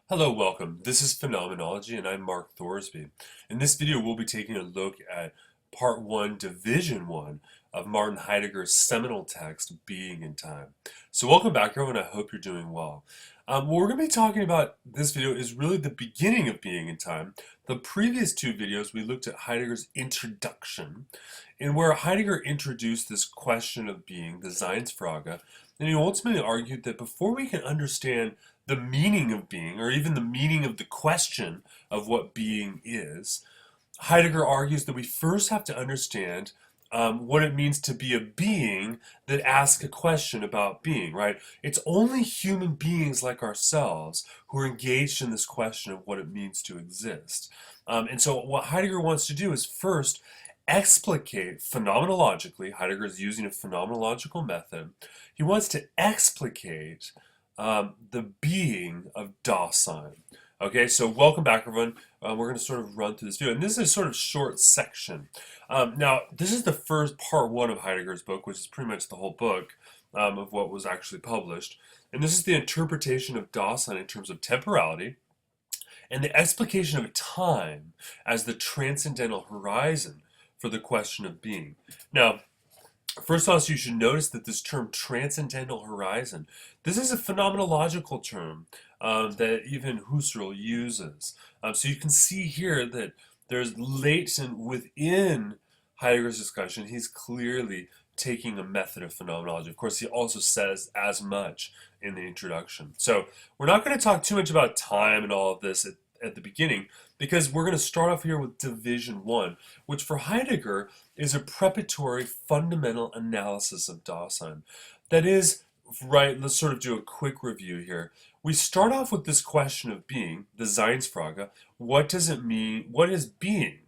Hello, welcome. This is Phenomenology, and I'm Mark Thorsby. In this video, we'll be taking a look at Part 1, Division 1 of Martin Heidegger's seminal text, Being in Time. So welcome back, everyone. I hope you're doing well. What we're going to be talking about this video is really the beginning of Being in Time. The previous two videos, we looked at Heidegger's introduction, in where Heidegger introduced this question of being, the Seinsfrage, and he ultimately argued that before we can understand the meaning of being, or even the meaning of the question of what being is, Heidegger argues that we first have to understand what it means to be a being that asks a question about being, right? It's only human beings like ourselves who are engaged in this question of what it means to exist. And so what Heidegger wants to do is first explicate phenomenologically. Heidegger is using a phenomenological method. He wants to explicate the being of Dasein. Okay, so welcome back, everyone. We're going to sort of run through this video, and this is a sort of short section. Now, this is the first part one of Heidegger's book, which is pretty much the whole book of what was actually published. And this is the interpretation of Dasein in terms of temporality and the explication of time as the transcendental horizon for the question of being. Now, first off, you should notice that this term transcendental horizon, this is a phenomenological term that even Husserl uses. So you can see here that there's latent within Heidegger's discussion, he's clearly taking a method of phenomenology. Of course, he also says as much in the introduction. So we're not going to talk too much about time and all of this at the beginning, because we're going to start off here with Division 1, which for Heidegger is a preparatory fundamental analysis of Dasein. That is, right, let's sort of do a quick review here. We start off with this question of being, the Seinsfrage. What does it mean? What is being?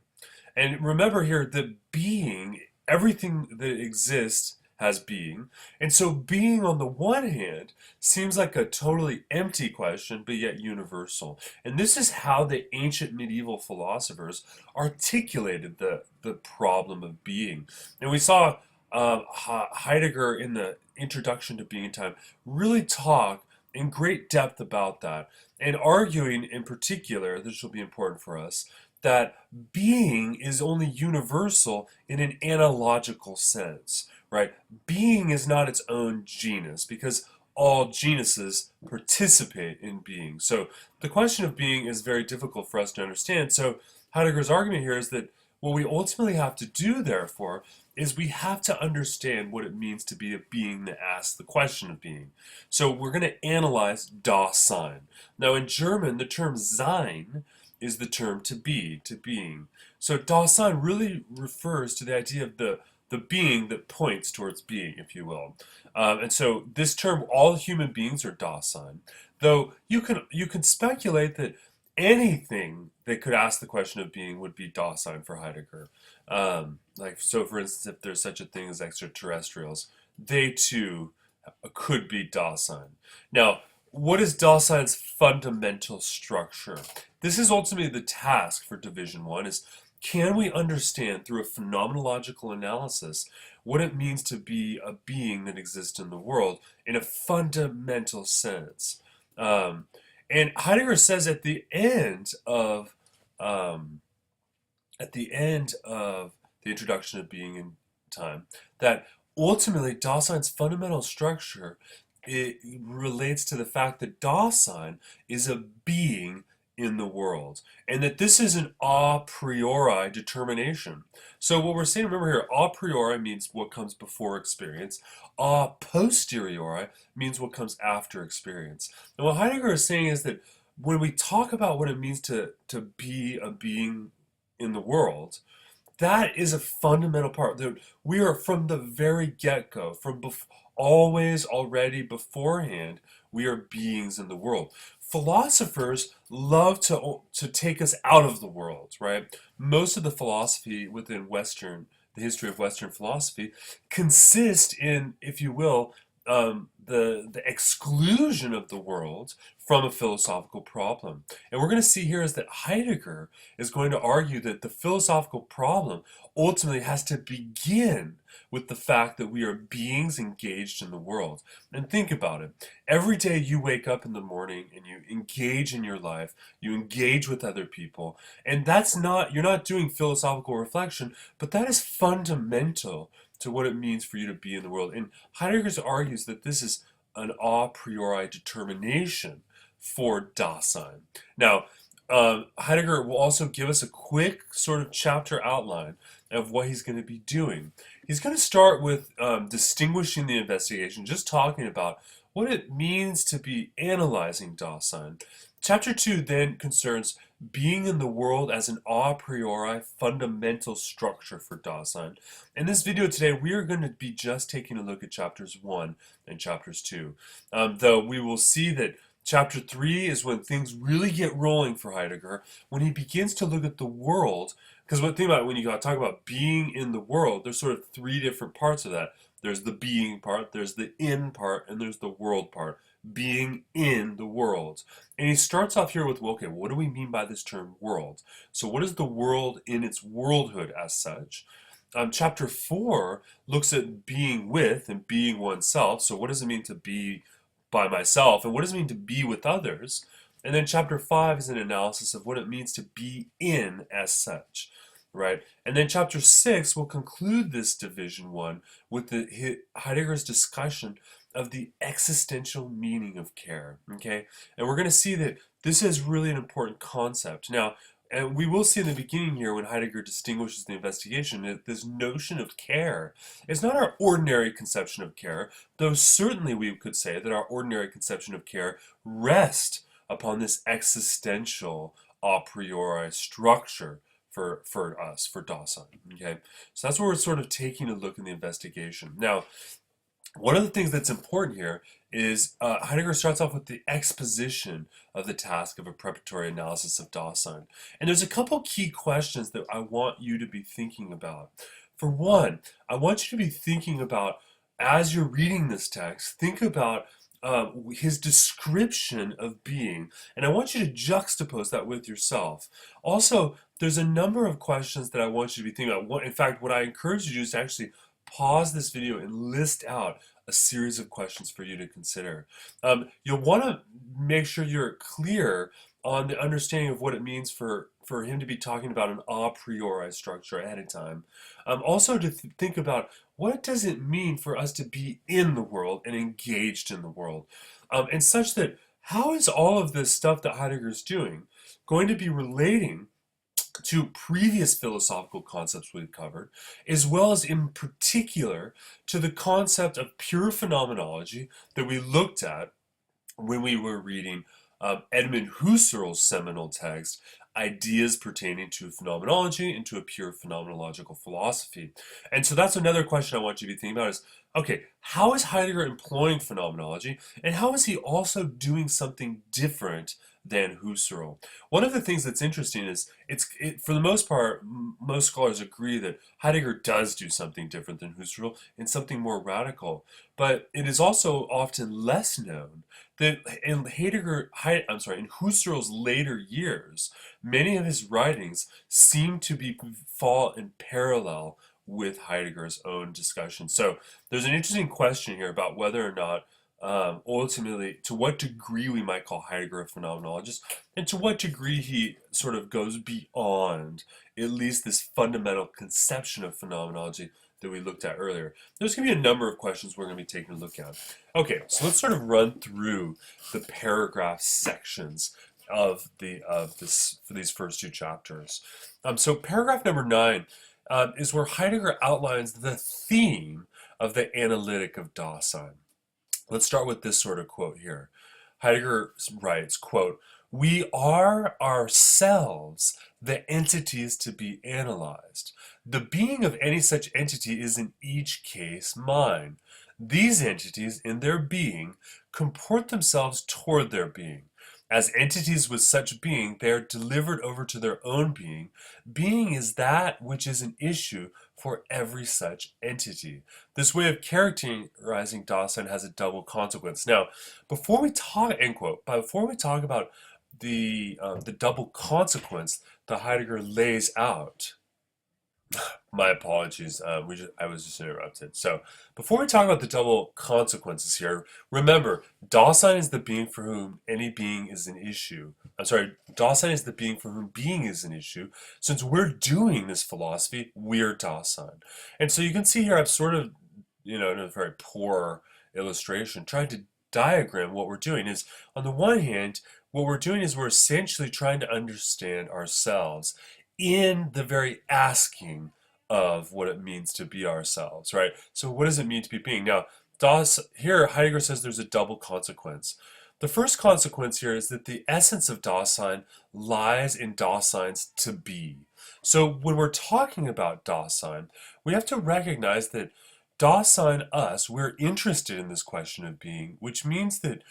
And remember here that being, everything that exists has being. And so being on the one hand seems like a totally empty question, but yet universal. And this is how the ancient medieval philosophers articulated the problem of being. And we saw Heidegger in the introduction to Being in Time really talk in great depth about that, and arguing in particular, this will be important for us, that being is only universal in an analogical sense, right? Being is not its own genus because all genuses participate in being. So the question of being is very difficult for us to understand. So Heidegger's argument here is that what we ultimately have to do, therefore, is we have to understand what it means to be a being that asks the question of being. So we're going to analyze Dasein. Now in German, the term Sein is the term to be, to being. So Dasein really refers to the idea of the being that points towards being, if you will. And so this term, all human beings are Dasein. Though you can speculate that anything that could ask the question of being would be Dasein for Heidegger. Like, so for instance, if there's such a thing as extraterrestrials, they too could be Dasein. Now, what is Dasein's fundamental structure? This is ultimately the task for Division 1, is can we understand through a phenomenological analysis what it means to be a being that exists in the world in a fundamental sense? And Heidegger says at the end of the introduction of Being in Time that ultimately Dasein's fundamental structure, it relates to the fact that Dasein is a being in the world, and that this is an a priori determination. So what we're saying, remember here, a priori means what comes before experience, a posteriori means what comes after experience. And what Heidegger is saying is that when we talk about what it means to be a being in the world, that is a fundamental part. That we are from the very get-go, always, already, beforehand, we are beings in the world. Philosophers love to take us out of the world, right? Most of the philosophy within the history of Western philosophy, consist in, if you will, the exclusion of the world from a philosophical problem. And we're going to see here is that Heidegger is going to argue that the philosophical problem ultimately has to begin with the fact that we are beings engaged in the world. And think about it. Every day you wake up in the morning and you engage in your life, you engage with other people, and you're not doing philosophical reflection, but that is fundamental to what it means for you to be in the world. And Heidegger argues that this is an a priori determination for Dasein. Now, Heidegger will also give us a quick sort of chapter outline of what he's going to be doing. He's going to start with distinguishing the investigation, just talking about what it means to be analyzing Dasein. Chapter 2 then concerns being in the world as an a priori fundamental structure for Dasein. In this video today, we are going to be just taking a look at chapters 1 and chapters 2. Though we will see that chapter 3 is when things really get rolling for Heidegger, when he begins to look at the world. Because think about it, when you talk about being in the world, there's sort of three different parts of that. There's the being part, there's the in part, and there's the world part. Being in the world. And he starts off here with, well, okay, what do we mean by this term world? So what is the world in its worldhood as such? Chapter 4 looks at being with and being oneself. So what does it mean to be by myself? And what does it mean to be with others? And then chapter 5 is an analysis of what it means to be in as such. Right? And then chapter 6 will conclude this division 1 with Heidegger's discussion of the existential meaning of care. Okay? And we're going to see that this is really an important concept. Now, and we will see in the beginning here when Heidegger distinguishes the investigation that this notion of care is not our ordinary conception of care, though certainly we could say that our ordinary conception of care rests upon this existential a priori structure for us, for Dawson. Okay, so that's where we're sort of taking a look in the investigation. Now, one of the things that's important here is Heidegger starts off with the exposition of the task of a preparatory analysis of Dasein. And there's a couple key questions that I want you to be thinking about. For one, I want you to be thinking about, as you're reading this text, think about his description of being, and I want you to juxtapose that with yourself. Also, there's a number of questions that I want you to be thinking about. In fact, what I encourage you to do is to actually pause this video and list out a series of questions for you to consider. You'll want to make sure you're clear on the understanding of what it means for him to be talking about an a priori structure ahead of time. Also to think about, what does it mean for us to be in the world and engaged in the world? And such that, how is all of this stuff that Heidegger's doing going to be relating to previous philosophical concepts we've covered, as well as in particular to the concept of pure phenomenology that we looked at when we were reading Edmund Husserl's seminal text, Ideas Pertaining to Phenomenology and to a Pure Phenomenological Philosophy. And so that's another question I want you to be thinking about is, okay, how is Heidegger employing phenomenology, and how is he also doing something different than Husserl? One of the things that's interesting is, for the most part, most scholars agree that Heidegger does do something different than Husserl and something more radical. But it is also often less known that in Husserl's later years, many of his writings seem to fall in parallel with Heidegger's own discussion. So there's an interesting question here about whether or not ultimately, to what degree we might call Heidegger a phenomenologist, and to what degree he sort of goes beyond at least this fundamental conception of phenomenology that we looked at earlier. There's going to be a number of questions we're going to be taking a look at. Okay, so let's sort of run through the paragraph sections of for these first two chapters. So paragraph number 9 is where Heidegger outlines the theme of the Analytic of Dasein. Let's start with this sort of quote here. Heidegger writes, quote, "We are ourselves the entities to be analyzed. The being of any such entity is in each case mine. These entities, in their being, comport themselves toward their being. As entities with such being, they are delivered over to their own being. Being is that which is an issue for every such entity. This way of characterizing Dasein has a double consequence. Now, before we talk, end quote, before we talk about the double consequence that Heidegger lays out, my apologies. I was just interrupted. So before we talk about the double consequences here, remember, Dasein is the being for whom any being is an issue. I'm sorry, Dasein is the being for whom being is an issue. Since we're doing this philosophy, we're Dasein. And so you can see here, I've sort of, in a very poor illustration, tried to diagram what we're doing. Is on the one hand, what we're doing is we're essentially trying to understand ourselves in the very asking of what it means to be ourselves, right? So what does it mean to be being? Now, here Heidegger says there's a double consequence. The first consequence here is that the essence of Dasein lies in Dasein's to be. So when we're talking about Dasein, we have to recognize that Dasein, us, we're interested in this question of being, which means that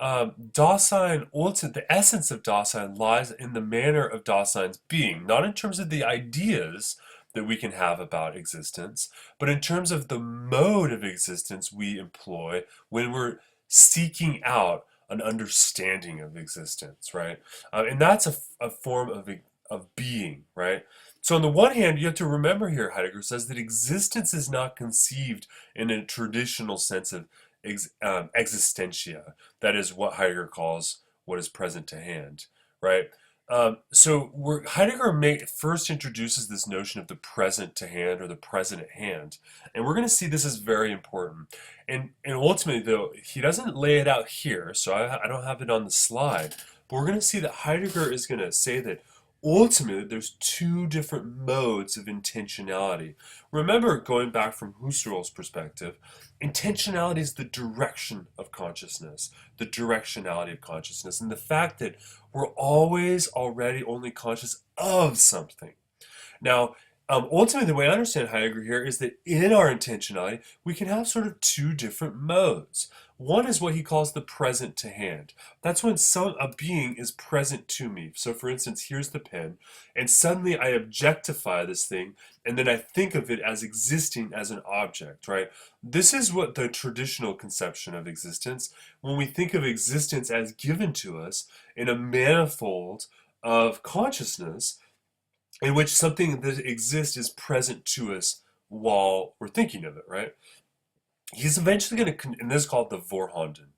Dasein, the essence of Dasein lies in the manner of Dasein's being, not in terms of the ideas that we can have about existence, but in terms of the mode of existence we employ when we're seeking out an understanding of existence, right? And that's a form of being, right? So on the one hand, you have to remember here, Heidegger says that existence is not conceived in a traditional sense of existentia. That is what Heidegger calls what is present to hand, right? So Heidegger first introduces this notion of the present to hand or the present at hand, and we're going to see this is very important. And ultimately, though, he doesn't lay it out here, so I don't have it on the slide, but we're going to see that Heidegger is going to say that ultimately there's two different modes of intentionality. Remember, going back from Husserl's perspective, intentionality is the direction of consciousness, the directionality of consciousness, and the fact that we're always already only conscious of something. Now, ultimately, the way I understand Heidegger here is that in our intentionality, we can have sort of two different modes. One is what he calls the present to hand. That's when a being is present to me. So for instance, here's the pen, and suddenly I objectify this thing, and then I think of it as existing as an object, right? This is what the traditional conception of existence, when we think of existence as given to us in a manifold of consciousness, in which something that exists is present to us while we're thinking of it, right? He's eventually going to, and this is called the Vorhanden.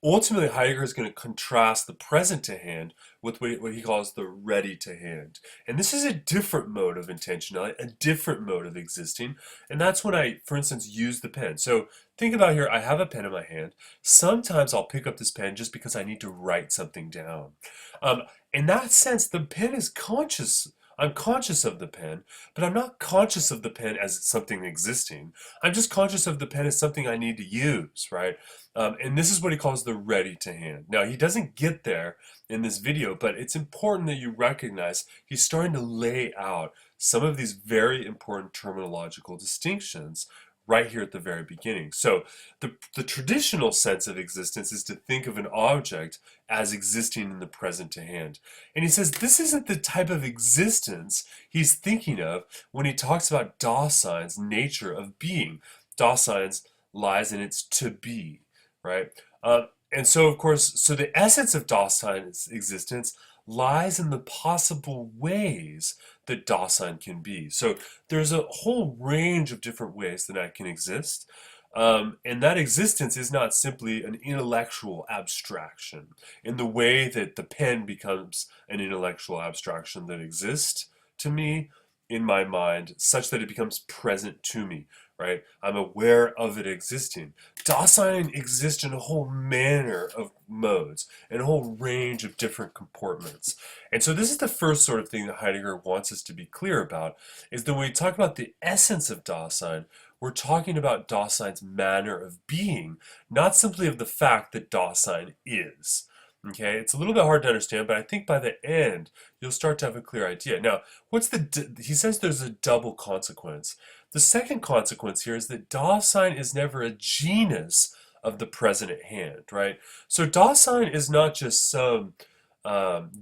Ultimately, Heidegger is going to contrast the present to hand with what he calls the ready to hand. And this is a different mode of intentionality, a different mode of existing. And that's when I, for instance, use the pen. So think about here, I have a pen in my hand. Sometimes I'll pick up this pen just because I need to write something down. In that sense, the pen is conscious. I'm conscious of the pen, but I'm not conscious of the pen as something existing. I'm just conscious of the pen as something I need to use, right? And this is what he calls the ready to hand. Now, he doesn't get there in this video, but it's important that you recognize he's starting to lay out some of these very important terminological distinctions right here at the very beginning. So the traditional sense of existence is to think of an object as existing in the present to hand. And he says this isn't the type of existence he's thinking of when he talks about Dasein's nature of being. Dasein's lies in its to be, right? And so, of course, so the essence of Dasein's existence lies in the possible ways that Dasein can be. So there's a whole range of different ways that I can exist. And that existence is not simply an intellectual abstraction in the way that the pen becomes an intellectual abstraction that exists to me in my mind, such that it becomes present to me, right? I'm aware of it existing. Dasein exists in a whole manner of modes and a whole range of different comportments. And so this is the first sort of thing that Heidegger wants us to be clear about, is that when we talk about the essence of Dasein, we're talking about Dasein's manner of being, not simply of the fact that Dasein is. Okay, it's a little bit hard to understand, but I think by the end, you'll start to have a clear idea. Now, he says there's a double consequence. The second consequence here is that Dasein is never a genus of the present at hand, right? So Dasein is not just some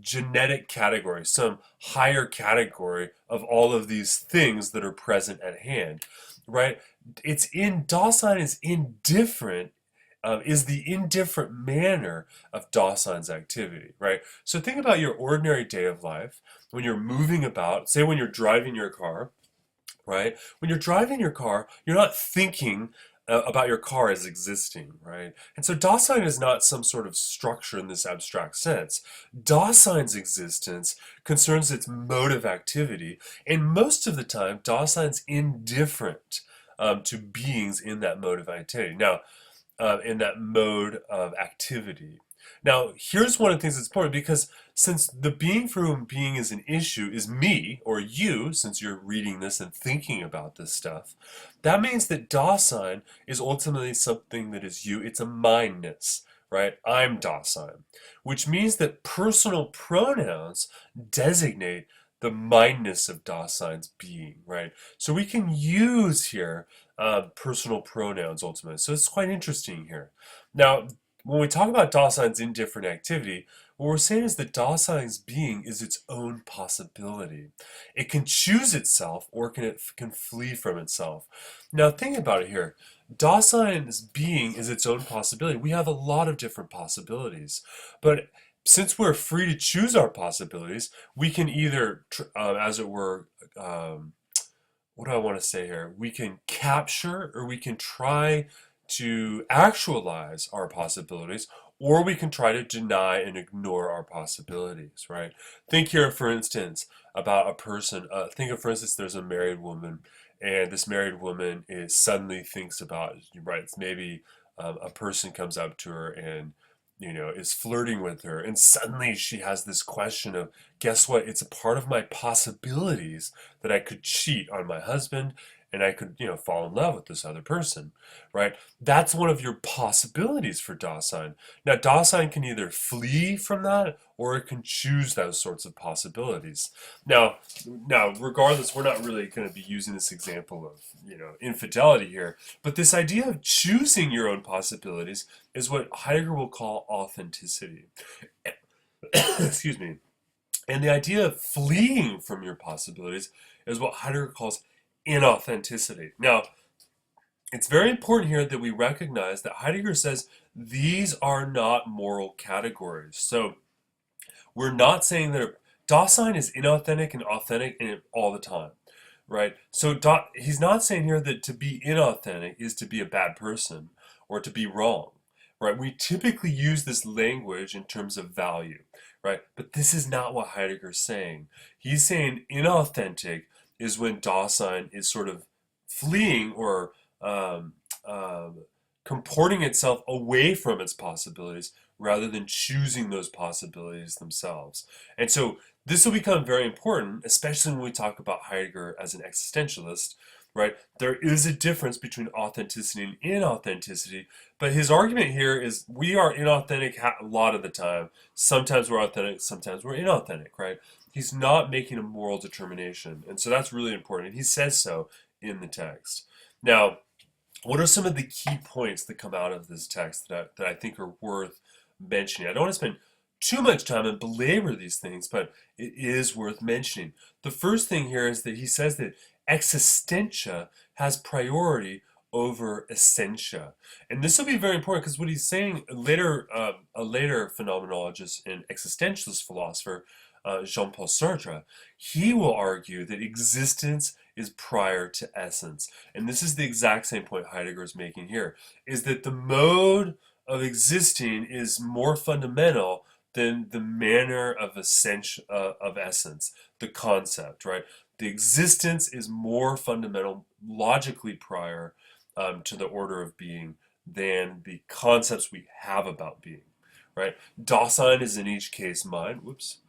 genetic category, some higher category of all of these things that are present at hand, right? Dasein is indifferent, is the indifferent manner of Dawson's activity, right? So think about your ordinary day of life when you're moving about, say when you're driving your car, right? When you're driving your car, you're not thinking about your car as existing, right? And so Dasein is not some sort of structure in this abstract sense. Dasein's existence concerns its mode of activity, and most of the time, Dasein's indifferent to beings in that mode of activity. Now, in that mode of activity. Now, here's one of the things that's important because since the being for whom being is an issue is me or you, since you're reading this and thinking about this stuff, that means that Dasein is ultimately something that is you. It's a mindness, right? I'm Dasein, which means that personal pronouns designate the mindness of Dasein's being, right? So we can use here personal pronouns ultimately. So it's quite interesting here. Now, when we talk about Dasein's indifferent activity, what we're saying is that Dasein's being is its own possibility. It can choose itself or it can flee from itself. Now, think about it here. Dasein's being is its own possibility. We have a lot of different possibilities, but since we're free to choose our possibilities, we can either, as it were, what do I want to say here? We can capture or we can try to actualize our possibilities, or we can try to deny and ignore our possibilities, right? Think here, for instance, about a person. Think of, for instance, there's a married woman, and this married woman is suddenly thinks about, right? It's maybe a person comes up to her and is flirting with her, and suddenly she has this question of, guess what? It's a part of my possibilities that I could cheat on my husband and I could, fall in love with this other person, right? That's one of your possibilities for Dasein. Now, Dasein can either flee from that or it can choose those sorts of possibilities. Now, regardless, we're not really going to be using this example of, infidelity here, but this idea of choosing your own possibilities is what Heidegger will call authenticity. Excuse me. And the idea of fleeing from your possibilities is what Heidegger calls inauthenticity. Now, it's very important here that we recognize that Heidegger says these are not moral categories. So we're not saying that Dasein is inauthentic and authentic in all the time, right? So he's not saying here that to be inauthentic is to be a bad person or to be wrong, right? We typically use this language in terms of value, right? But this is not what Heidegger's saying. He's saying inauthentic is when Dasein is sort of fleeing or um, um, comporting itself away from its possibilities rather than choosing those possibilities themselves. And so this will become very important, especially when we talk about Heidegger as an existentialist, right? There is a difference between authenticity and inauthenticity, but his argument here is we are inauthentic a lot of the time. Sometimes we're authentic, sometimes we're inauthentic, right? He's not making a moral determination. And so that's really important. And he says so in the text. Now, what are some of the key points that come out of this text that I think are worth mentioning? I don't want to spend too much time and belabor these things, but it is worth mentioning. The first thing here is that he says that existentia has priority over essentia. And this will be very important because what he's saying later, a later phenomenologist and existentialist philosopher, Jean-Paul Sartre, he will argue that existence is prior to essence. And this is the exact same point Heidegger is making here, is that the mode of existing is more fundamental than the manner of essence, the concept, right? The existence is more fundamental, logically prior to the order of being than the concepts we have about being, right? Dasein is in each case mind. Whoops.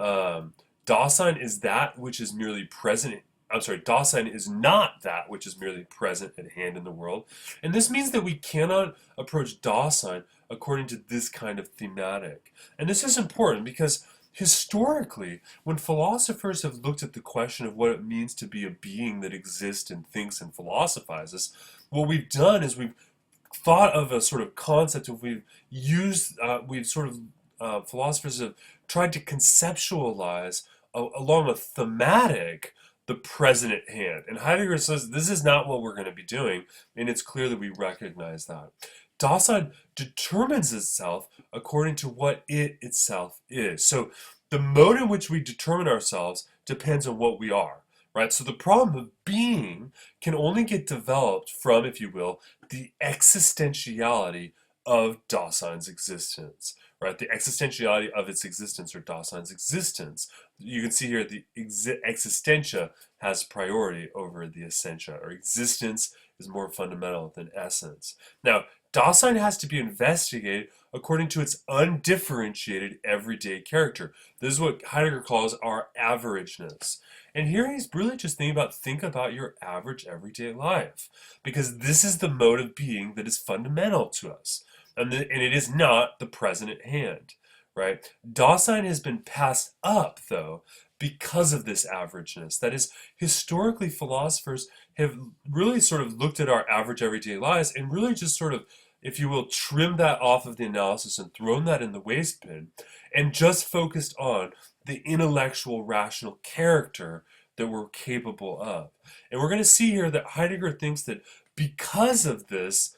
Dasein is that which is merely present. I'm sorry, Dasein is not that which is merely present at hand in the world. And this means that we cannot approach Dasein according to this kind of thematic. And this is important because historically, when philosophers have looked at the question of what it means to be a being that exists and thinks and philosophizes, what we've done is we've thought of a sort of concept of we've sort of philosophers have tried to conceptualize along a thematic the present at hand. And Heidegger says this is not what we're going to be doing, and it's clear that we recognize that. Dasein determines itself according to what it itself is. So the mode in which we determine ourselves depends on what we are, right? So the problem of being can only get developed from, if you will, the existentiality of Dasein's existence, right? The existentiality of its existence, or Dasein's existence. You can see here the existentia has priority over the essentia, or existence is more fundamental than essence. Now, Dasein has to be investigated according to its undifferentiated everyday character. This is what Heidegger calls our averageness. And here he's really just think about your average everyday life, because this is the mode of being that is fundamental to us. And it is not the present at hand, right? Dasein has been passed up, though, because of this averageness. That is, historically, philosophers have really sort of looked at our average everyday lives and really just sort of, if you will, trimmed that off of the analysis and thrown that in the waste bin and just focused on the intellectual, rational character that we're capable of. And we're going to see here that Heidegger thinks that because of this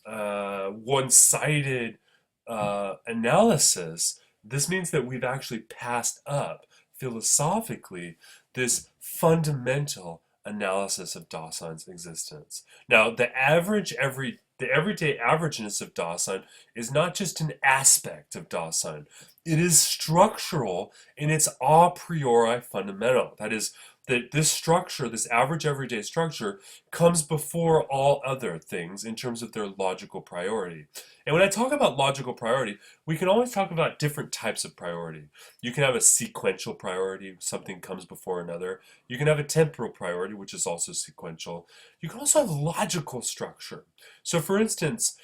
one-sided analysis, this means that we've actually passed up philosophically this fundamental analysis of Dasein's existence. Now, the everyday averageness of Dasein is not just an aspect of Dasein. It is structural and it's a priori fundamental. That is, that this structure, this average everyday structure, comes before all other things in terms of their logical priority. And when I talk about logical priority, we can always talk about different types of priority. You can have a sequential priority, something comes before another. You can have a temporal priority, which is also sequential. You can also have logical structure. So for instance,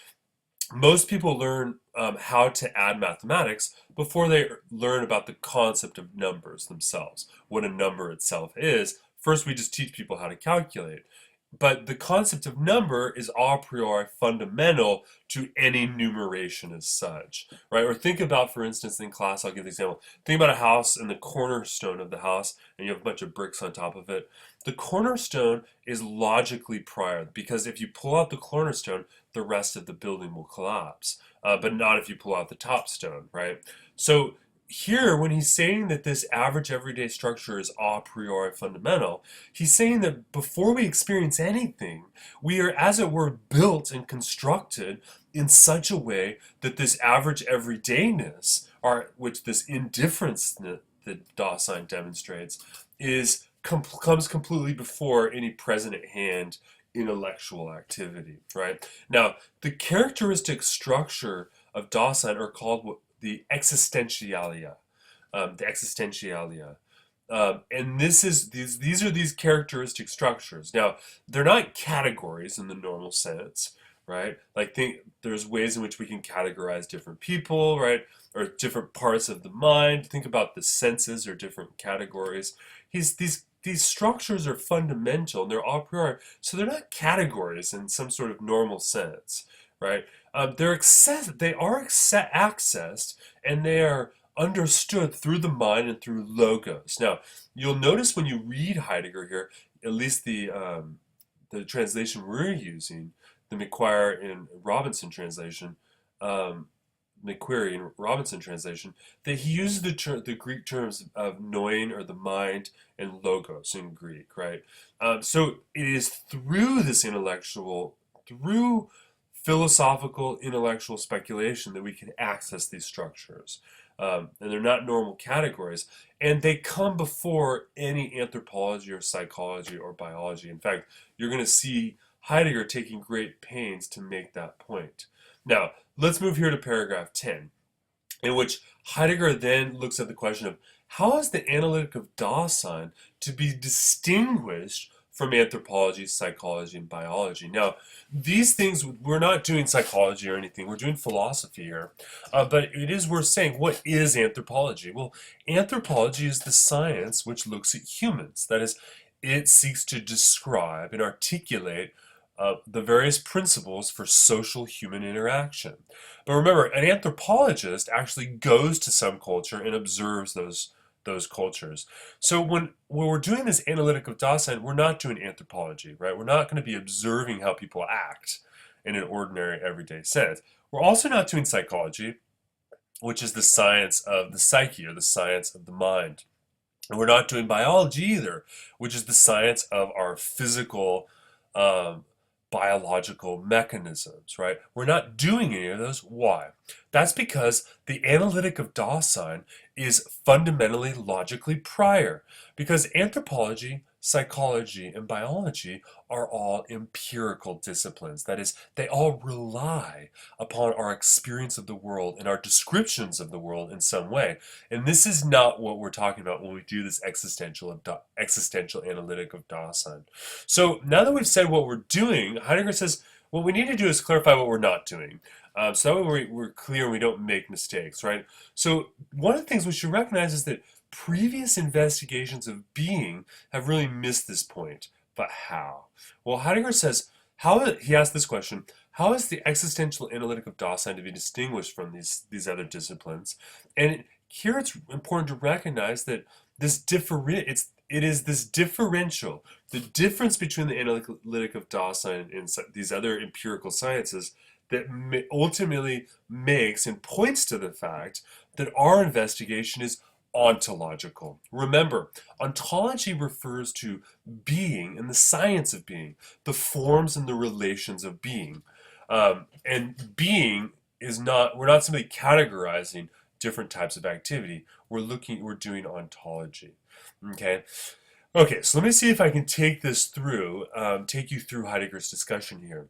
most people learn how to add mathematics before they learn about the concept of numbers themselves, what a number itself is. First, we just teach people how to calculate. But the concept of number is a priori fundamental to any numeration as such, right? Or think about, for instance, in class, I'll give the example. Think about a house and the cornerstone of the house, and you have a bunch of bricks on top of it. The cornerstone is logically prior, because if you pull out the cornerstone, the rest of the building will collapse, but not if you pull out the top stone, right? So here, when he's saying that this average everyday structure is a priori fundamental, he's saying that before we experience anything, we are, as it were, built and constructed in such a way that this average everydayness, or which this indifference that Dasein demonstrates, comes completely before any present at hand intellectual activity, right? Now, the characteristic structure of Dasein are called the existentialia, and these are these characteristic structures. Now, they're not categories in the normal sense, right? Like there's ways in which we can categorize different people, right? Or different parts of the mind. Think about the senses or different categories. These structures are fundamental and they're a priori, so they're not categories in some sort of normal sense, right? They are accessed and they are understood through the mind and through logos. Now, you'll notice when you read Heidegger here, at least the translation we're using, the McQuarrie and Robinson translation, McQuarrie and Robinson translation, that he uses the Greek terms of noin, or the mind, and logos in Greek, right? So it is through this through philosophical intellectual speculation that we can access these structures. And they're not normal categories. And they come before any anthropology or psychology or biology. In fact, you're going to see Heidegger taking great pains to make that point. Now, let's move here to paragraph 10, in which Heidegger then looks at the question of how is the Analytic of Dasein to be distinguished from anthropology, psychology, and biology. Now, these things, we're not doing psychology or anything, we're doing philosophy here, but it is worth saying, what is anthropology? Well, anthropology is the science which looks at humans. That is, it seeks to describe and articulate the various principles for social human interaction. But remember, an anthropologist actually goes to some culture and observes those cultures. So when we're doing this analytic of Dasein, we're not doing anthropology, right? We're not going to be observing how people act in an ordinary everyday sense. We're also not doing psychology, which is the science of the psyche or the science of the mind. And we're not doing biology either, which is the science of our physical, um, biological mechanisms, right? We're not doing any of those. Why? That's because the analytic of Dasein is fundamentally logically prior, because anthropology, psychology, and biology are all empirical disciplines. That is, they all rely upon our experience of the world and our descriptions of the world in some way. And this is not what we're talking about when we do this existential analytic of Dasein. So now that we've said what we're doing, Heidegger says what we need to do is clarify what we're not doing. So that way we're clear and we don't make mistakes, right? So one of the things we should recognize is that previous investigations of being have really missed this point. But how? Well, Heidegger says, he asked this question, how is the existential analytic of Dasein to be distinguished from these other disciplines? And here it's important to recognize that it is this differential, the difference between the analytic of Dasein and these other empirical sciences that ultimately makes and points to the fact that our investigation is ontological. Remember, ontology refers to being and the science of being, the forms and the relations of being. And being is not, we're not simply categorizing different types of activity. We're doing ontology. Okay. Okay, so let me see if I can take you through Heidegger's discussion here.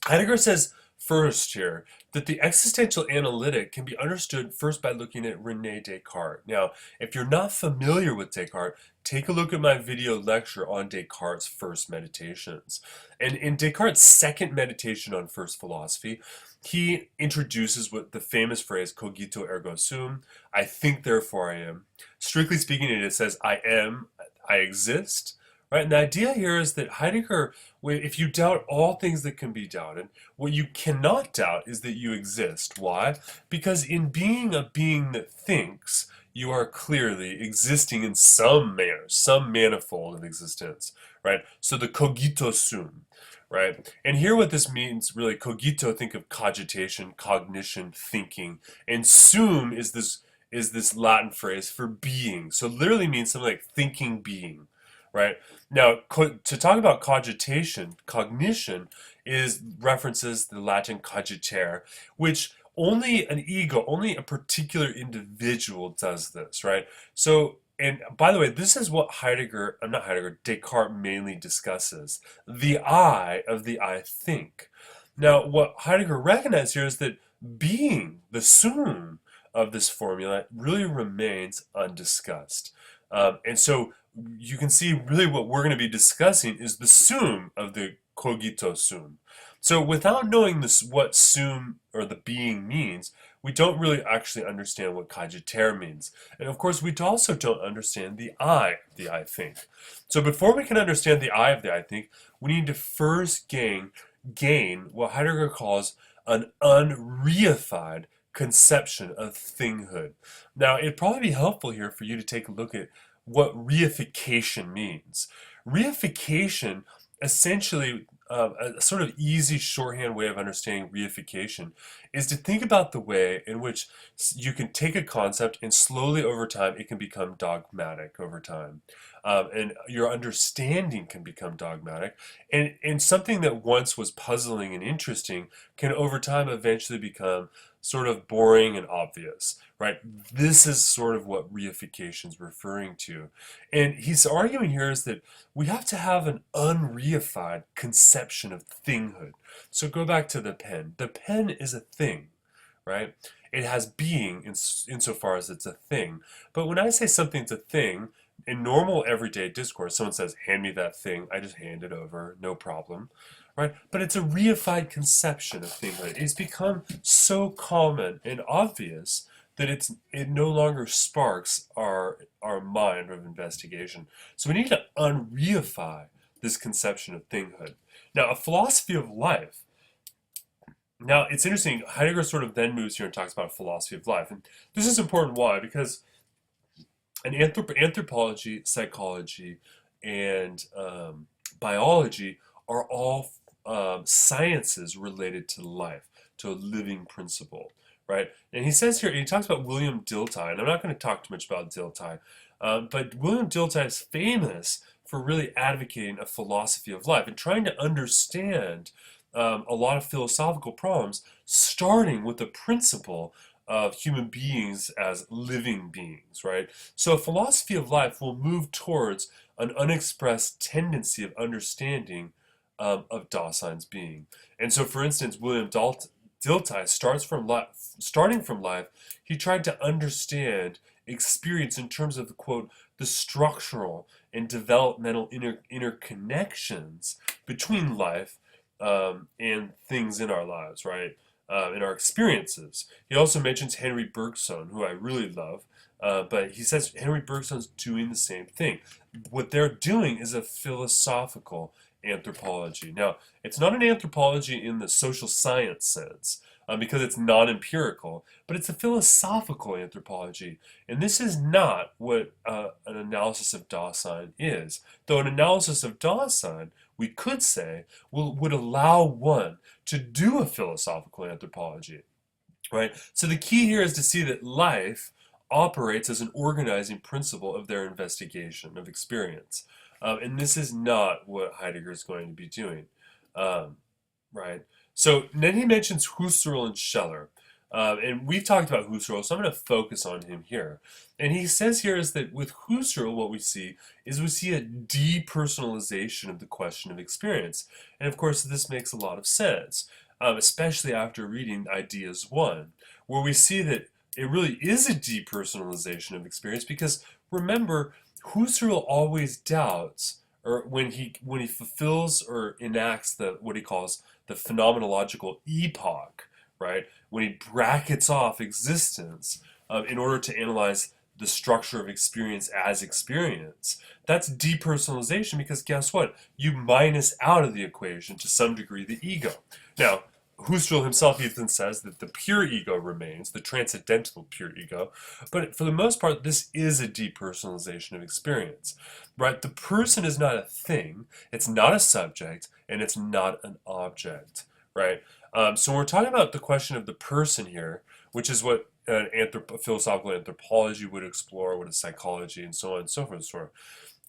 Heidegger says first here that the existential analytic can be understood first by looking at Rene Descartes. Now, if you're not familiar with Descartes, take a look at my video lecture on Descartes' first meditations. And in Descartes' second meditation on first philosophy, he introduces the famous phrase, cogito ergo sum, I think therefore I am. Strictly speaking, it says I am, I exist. Right? And the idea here is that Heidegger, if you doubt all things that can be doubted, what you cannot doubt is that you exist. Why? Because in being a being that thinks, you are clearly existing in some manner, some manifold of existence, right? So the cogito sum, right? And here what this means, really, cogito, think of cogitation, cognition, thinking, and sum is this Latin phrase for being. So it literally means something like thinking being. Right? Now, to talk about cogitation, cognition references the Latin cogitare, which only only a particular individual does this, right? So, and by the way, this is what Descartes mainly discusses. The I of the I think. Now, what Heidegger recognized here is that being, the sum of this formula, really remains undiscussed. And so you can see really what we're going to be discussing is the sum of the cogito sum. So without knowing what sum or the being means, we don't really actually understand what cogitare means. And of course, we also don't understand the I think. So before we can understand the I of the I think, we need to first gain what Heidegger calls an unreified conception of thinghood. Now, it'd probably be helpful here for you to take a look at what reification means. Reification, essentially, a sort of easy shorthand way of understanding reification is to think about the way in which you can take a concept and slowly over time it can become dogmatic over time. And your understanding can become dogmatic. And something that once was puzzling and interesting can over time eventually become sort of boring and obvious, right? This is sort of what reification is referring to. And he's arguing here is that we have to have an unreified conception of thinghood. So go back to the pen. The pen is a thing, right? It has being insofar as it's a thing. But when I say something's a thing, in normal everyday discourse, someone says, hand me that thing, I just hand it over, no problem. Right? But it's a reified conception of thinghood. It's become so common and obvious that it no longer sparks our mind of investigation. So we need to unreify this conception of thinghood. Now, a philosophy of life. Now, it's interesting. Heidegger sort of then moves here and talks about a philosophy of life. And this is important. Why? Because anthropology, psychology, and biology are all sciences related to life, to a living principle, right? And he says here, and he talks about William Dilthey, and I'm not going to talk too much about Dilthey, but William Dilthey is famous for really advocating a philosophy of life and trying to understand a lot of philosophical problems, starting with the principle of human beings as living beings, right? So a philosophy of life will move towards an unexpressed tendency of understanding of Dawson's being. And so, for instance, William Dilthey starting from life, he tried to understand experience in terms of, quote, the structural and developmental interconnections between life and things in our lives, right? In our experiences. He also mentions Henry Bergson, who I really love, but he says Henry Bergson's doing the same thing. What they're doing is a philosophical anthropology. Now, it's not an anthropology in the social science sense, because it's non-empirical, but it's a philosophical anthropology. And this is not what an analysis of Dasein is. Though an analysis of Dasein, we could say, would allow one to do a philosophical anthropology, right? So the key here is to see that life operates as an organizing principle of their investigation of experience. And this is not what Heidegger is going to be doing, right? So then he mentions Husserl and Scheller. And we've talked about Husserl, so I'm going to focus on him here. And he says here is that with Husserl, what we see is a depersonalization of the question of experience. And of course, this makes a lot of sense, especially after reading Ideas 1, where we see that it really is a depersonalization of experience, because remember, Husserl always doubts, or when he fulfills or enacts what he calls the phenomenological epoch, right? When he brackets off existence in order to analyze the structure of experience as experience. That's depersonalization, because guess what? You minus out of the equation to some degree the ego. Now, Husserl himself even says that the pure ego remains, the transcendental pure ego, but for the most part, this is a depersonalization of experience, right? The person is not a thing, it's not a subject, and it's not an object, right? So when we're talking about the question of the person here, which is what philosophical anthropology would explore, what a psychology and so on and so forth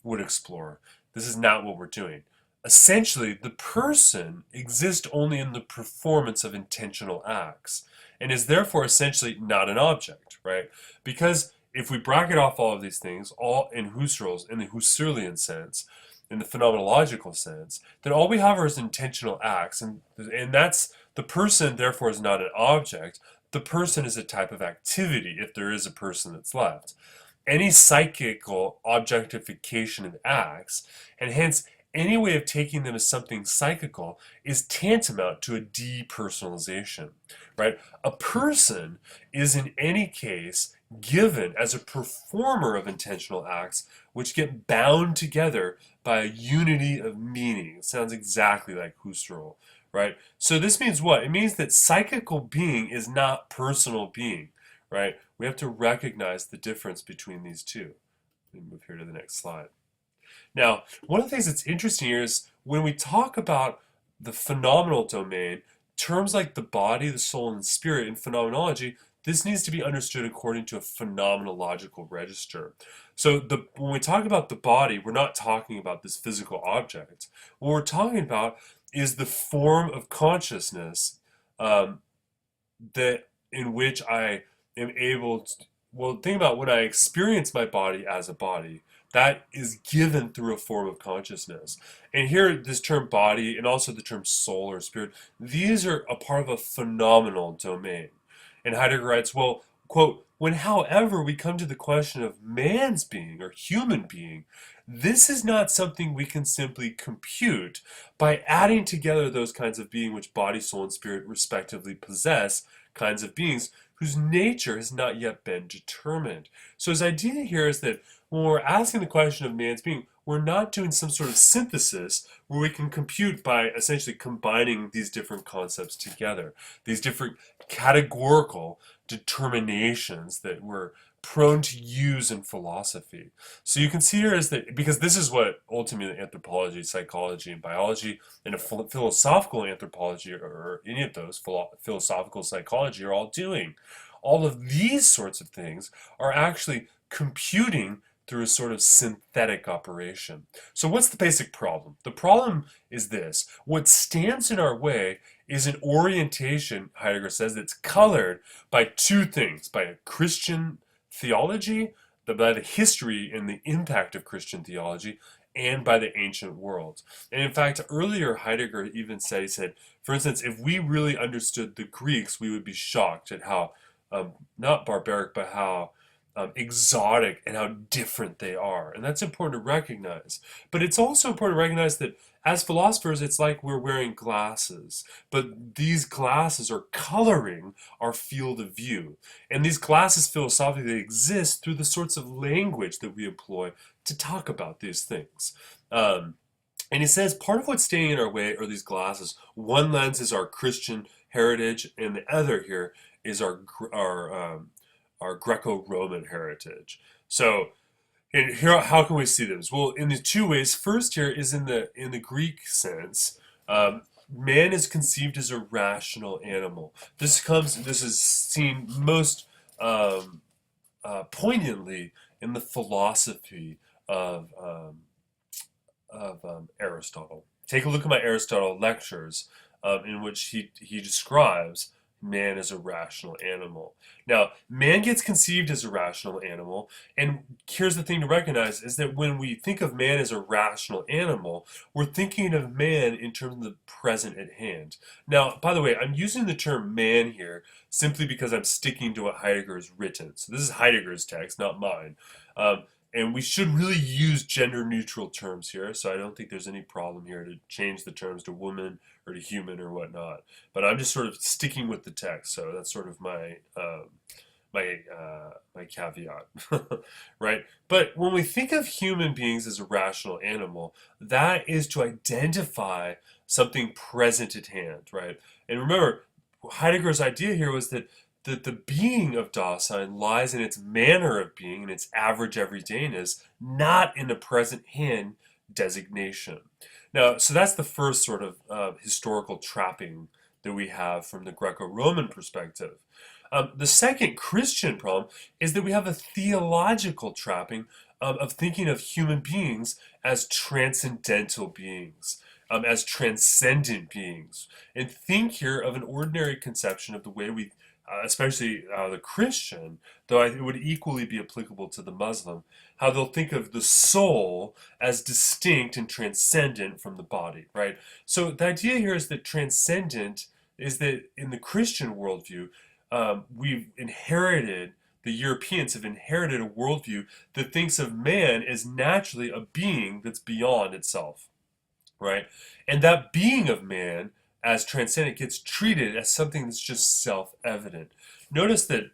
would explore. This is not what we're doing. Essentially, the person exists only in the performance of intentional acts and is therefore essentially not an object, right? Because if we bracket off all of these things, all in the Husserlian sense, in the phenomenological sense, then all we have are intentional acts, and that's the person. Therefore, is not an object. The person is a type of activity, if there is a person that's left. Any psychical objectification of acts, and hence any way of taking them as something psychical, is tantamount to a depersonalization, right? A person is in any case given as a performer of intentional acts which get bound together by a unity of meaning. It sounds exactly like Husserl, right? So this means what? It means that psychical being is not personal being, right? We have to recognize the difference between these two. Let me move here to the next slide. Now, one of the things that's interesting here is when we talk about the phenomenal domain, terms like the body, the soul, and the spirit in phenomenology, this needs to be understood according to a phenomenological register. So when we talk about the body, we're not talking about this physical object. What we're talking about is the form of consciousness that in which I am able to, well, think about when I experience my body as a body. That is given through a form of consciousness. And here, this term body and also the term soul or spirit, these are a part of a phenomenal domain. And Heidegger writes, well, quote, when however we come to the question of man's being or human being, this is not something we can simply compute by adding together those kinds of being which body, soul, and spirit respectively possess, kinds of beings, whose nature has not yet been determined. So his idea here is that when we're asking the question of man's being, we're not doing some sort of synthesis where we can compute by essentially combining these different concepts together, these different categorical determinations that we're prone to use in philosophy. So you can see here is that, because this is what ultimately anthropology, psychology, and biology, and a philosophical anthropology, or any of those philosophical psychology, are all doing. All of these sorts of things are actually computing through a sort of synthetic operation. So what's the basic problem? The problem is this. What stands in our way is an orientation, Heidegger says, that's colored by two things: by a Christian theology, by the history and the impact of Christian theology, and by the ancient world. And in fact, earlier Heidegger even said, he said, for instance, if we really understood the Greeks, we would be shocked at how, not barbaric, but how exotic and how different they are. And that's important to recognize. But it's also important to recognize that as philosophers, it's like we're wearing glasses, but these glasses are coloring our field of view. And these glasses philosophically exist through the sorts of language that we employ to talk about these things. And he says part of what's standing in our way are these glasses. One lens is our Christian heritage, and the other here is our Greco-Roman heritage. So, and here, how can we see this? Well, in the two ways. First, here is in the Greek sense, man is conceived as a rational animal. This is seen most poignantly in the philosophy of Aristotle. Take a look at my Aristotle lectures, in which he describes man as a rational animal. Now, man gets conceived as a rational animal, and here's the thing to recognize is that when we think of man as a rational animal, we're thinking of man in terms of the present at hand. Now, by the way, I'm using the term man here simply because I'm sticking to what Heidegger has written. So this is Heidegger's text, not mine. And we should really use gender-neutral terms here, so I don't think there's any problem here to change the terms to woman or to human or whatnot. But I'm just sort of sticking with the text, so that's sort of my caveat, right? But when we think of human beings as a rational animal, that is to identify something present at hand, right? And remember, Heidegger's idea here was that the being of Dasein lies in its manner of being and its average everydayness, not in the present hand designation. Now, so that's the first sort of historical trapping that we have from the Greco-Roman perspective. The second Christian problem is that we have a theological trapping of thinking of human beings as transcendental beings, as transcendent beings. And think here of an ordinary conception of the way we especially the Christian, though it would equally be applicable to the Muslim, how they'll think of the soul as distinct and transcendent from the body, right? So the idea here is that transcendent is that in the Christian worldview, the Europeans have inherited a worldview that thinks of man as naturally a being that's beyond itself, right? And that being of man as transcendent gets treated as something that's just self-evident. Notice that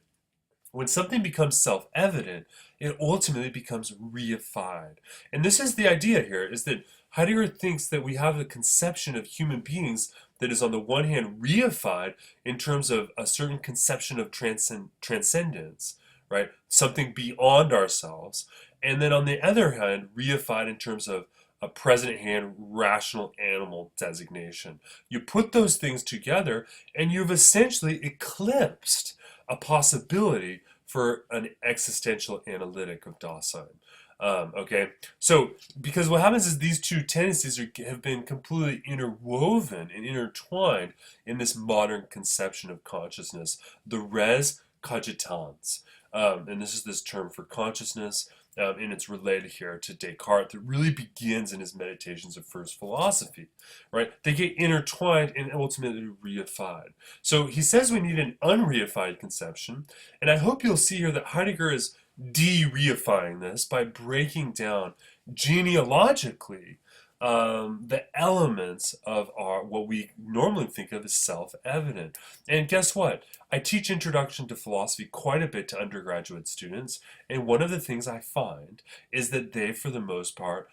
when something becomes self-evident, it ultimately becomes reified. And this is the idea here, is that Heidegger thinks that we have a conception of human beings that is on the one hand reified in terms of a certain conception of transcendence, right? Something beyond ourselves. And then on the other hand, reified in terms of a present hand rational animal designation. You put those things together and you've essentially eclipsed a possibility for an existential analytic of Dasein. Okay, so because what happens is these two tendencies have been completely interwoven and intertwined in this modern conception of consciousness, the res cogitans. And this is this term for consciousness, and it's related here to Descartes that really begins in his Meditations of First Philosophy, right? They get intertwined and ultimately reified. So he says we need an unreified conception, and I hope you'll see here that Heidegger is de-reifying this by breaking down genealogically the elements of our what we normally think of as self-evident. And guess what? I teach Introduction to Philosophy quite a bit to undergraduate students, and one of the things I find is that they, for the most part,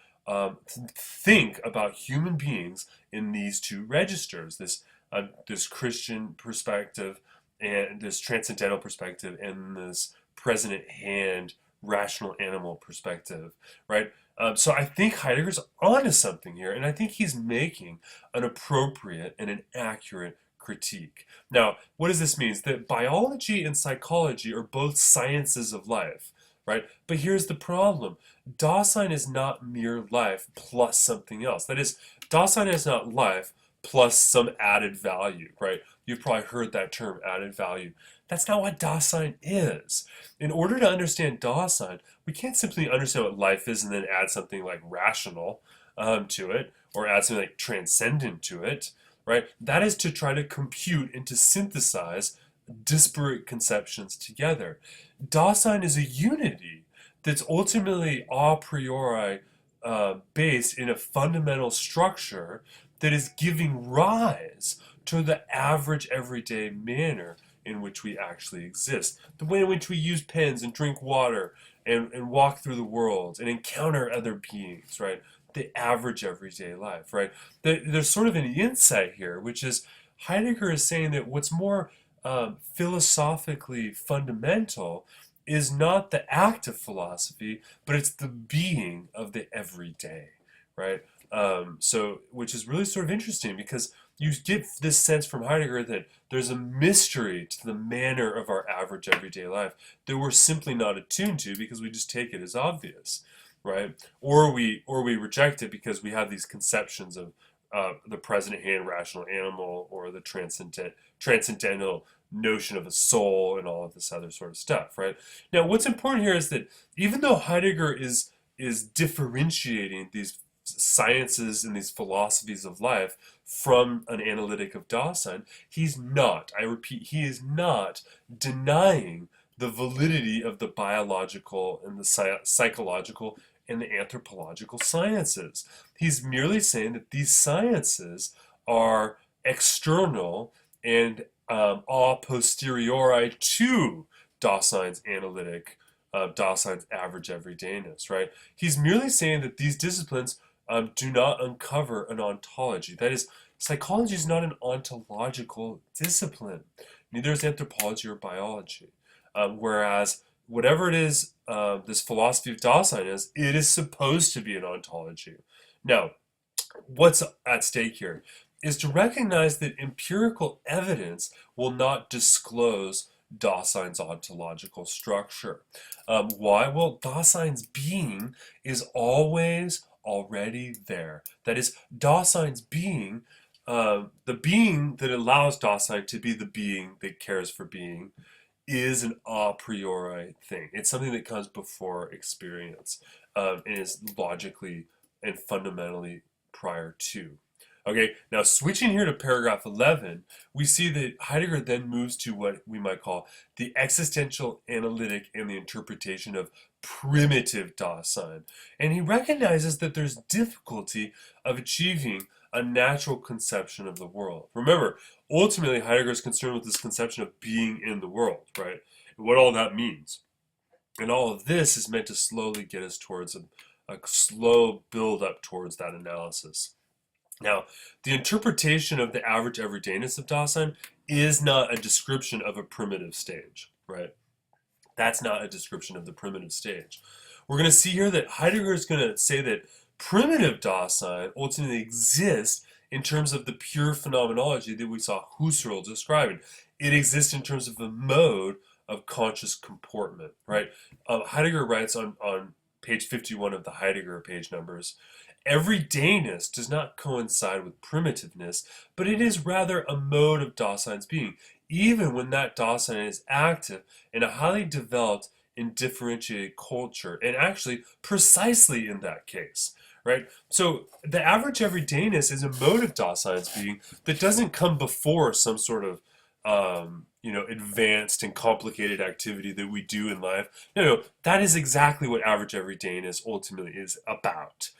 think about human beings in these two registers: this Christian perspective and this transcendental perspective, and this present at hand rational animal perspective, right? So I think Heidegger's onto something here, and I think he's making an appropriate and an accurate critique. Now, what does this mean? That biology and psychology are both sciences of life, right? But here's the problem. Dasein is not mere life plus something else. That is, Dasein is not life plus some added value, right? You've probably heard that term, added value. That's not what Dasein is. In order to understand Dasein, we can't simply understand what life is and then add something like rational to it, or add something like transcendent to it, right? That is to try to compute and to synthesize disparate conceptions together. Dasein is a unity that's ultimately a priori based in a fundamental structure that is giving rise to the average everyday manner in which we actually exist. The way in which we use pens and drink water and walk through the world and encounter other beings, right? The average everyday life, right? There's sort of an insight here, which is Heidegger is saying that what's more philosophically fundamental is not the act of philosophy, but it's the being of the everyday, right? Which is really sort of interesting because you get this sense from Heidegger that there's a mystery to the manner of our average everyday life that we're simply not attuned to because we just take it as obvious, right? Or we reject it because we have these conceptions of the present at hand rational animal, or the transcendental notion of a soul, and all of this other sort of stuff, right? Now, what's important here is that even though Heidegger is differentiating these sciences and these philosophies of life from an analytic of Dasein, he's not, I repeat, he is not denying the validity of the biological and the psychological and the anthropological sciences. He's merely saying that these sciences are external and a posteriori to Dasein's analytic, Dasein's average everydayness, right? He's merely saying that these disciplines do not uncover an ontology. That is, psychology is not an ontological discipline. Neither is anthropology or biology. Whereas whatever it is, this philosophy of Dasein is, it is supposed to be an ontology. Now, what's at stake here is to recognize that empirical evidence will not disclose Dasein's ontological structure. Why? Well, Dasein's being is always already there. That is, Dasein's being, the being that allows Dasein to be the being that cares for being, is an a priori thing. It's something that comes before experience, and is logically and fundamentally prior to. Okay, now switching here to paragraph 11, we see that Heidegger then moves to what we might call the existential analytic and the interpretation of primitive Dasein. And he recognizes that there's difficulty of achieving a natural conception of the world. Remember, ultimately Heidegger is concerned with this conception of being in the world, right? And what all that means. And all of this is meant to slowly get us towards a slow build up towards that analysis. Now, the interpretation of the average everydayness of Dasein is not a description of a primitive stage, right? That's not a description of the primitive stage. We're going to see here that Heidegger is going to say that primitive Dasein ultimately exists in terms of the pure phenomenology that we saw Husserl describing. It exists in terms of the mode of conscious comportment, right? Heidegger writes on page 51 of the Heidegger page numbers, everydayness does not coincide with primitiveness, but it is rather a mode of Dasein's being, even when that Dasein is active in a highly developed and differentiated culture, and actually precisely in that case, right? So the average everydayness is a mode of Dasein's being that doesn't come before some sort of advanced and complicated activity that we do in life. No, that is exactly what average everydayness ultimately is about.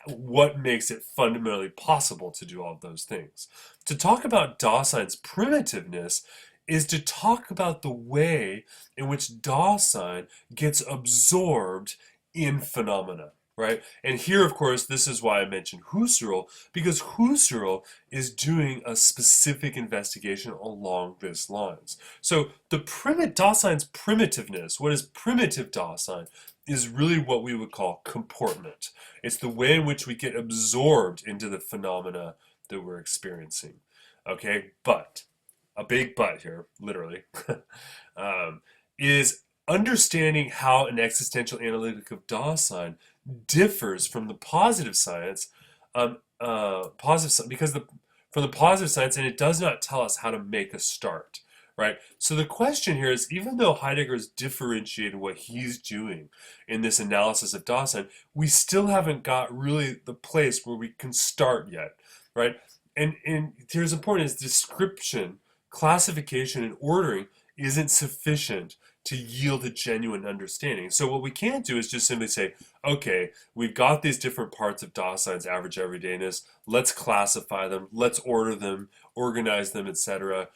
what makes it fundamentally possible to do all of those things. To talk about Dawson's primitiveness is to talk about the way in which Dawson gets absorbed in phenomena, right? And here, of course, this is why I mentioned Husserl, because Husserl is doing a specific investigation along these lines. So Dawson's primitiveness, what is primitive Dawson, is really what we would call comportment. It's the way in which we get absorbed into the phenomena that we're experiencing. Okay, but a big but here, literally, is understanding how an existential analytic of Dasein differs from the positive science, from the positive science, and it does not tell us how to make a start, right? So the question here is, even though Heidegger has differentiated what he's doing in this analysis of Dasein, we still haven't got really the place where we can start yet, right? And here's important is description, classification, and ordering isn't sufficient to yield a genuine understanding. So what we can't do is just simply say, okay, we've got these different parts of Dawson's average everydayness. Let's classify them. Let's order them, organize them, etc.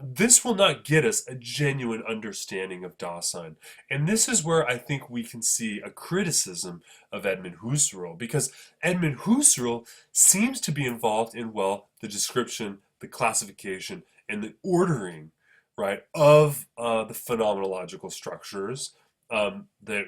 This will not get us a genuine understanding of Dawson. And this is where I think we can see a criticism of Edmund Husserl, because Edmund Husserl seems to be involved in, well, the description, the classification, and the ordering, right, of the phenomenological structures that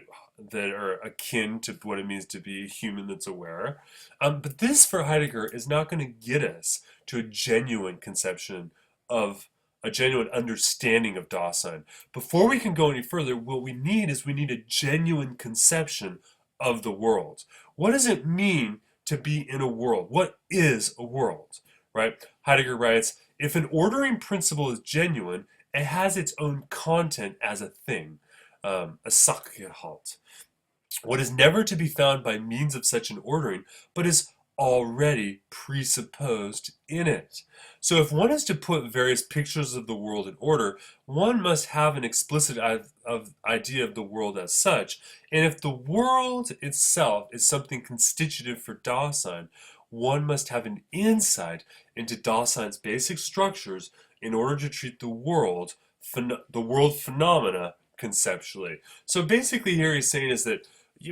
are akin to what it means to be a human that's aware. But this, for Heidegger, is not going to get us to a genuine conception of a genuine understanding of Dasein. Before we can go any further, what we need is a genuine conception of the world. What does it mean to be in a world? What is a world, right? Heidegger writes, if an ordering principle is genuine, it has its own content as a thing, a Sachgehalt. What is never to be found by means of such an ordering, but is already presupposed in it. So if one is to put various pictures of the world in order, one must have an explicit idea of the world as such. And if the world itself is something constitutive for Dasein, one must have an insight into Dasein's basic structures in order to treat the world phenomena conceptually. So basically here he's saying is that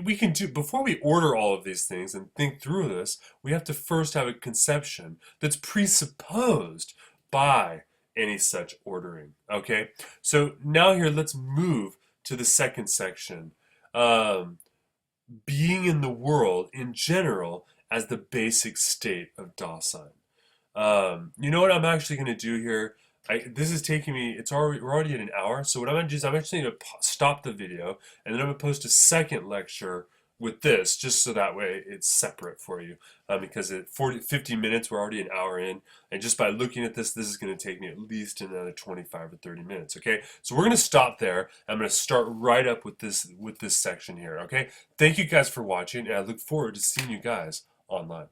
we can do, before we order all of these things and think through this, we have to first have a conception that's presupposed by any such ordering. Okay, so now here let's move to the second section. Being in the world in general as the basic state of Dasein. You know what I'm actually going to do here? This is taking me, we're already at an hour, so what I'm going to do is I'm actually going to stop the video, and then I'm going to post a second lecture with this, just so that way it's separate for you, because at 50 minutes, we're already an hour in, and just by looking at this is going to take me at least another 25 or 30 minutes, okay? So we're going to stop there. I'm going to start right up with this section here, okay? Thank you guys for watching, and I look forward to seeing you guys online.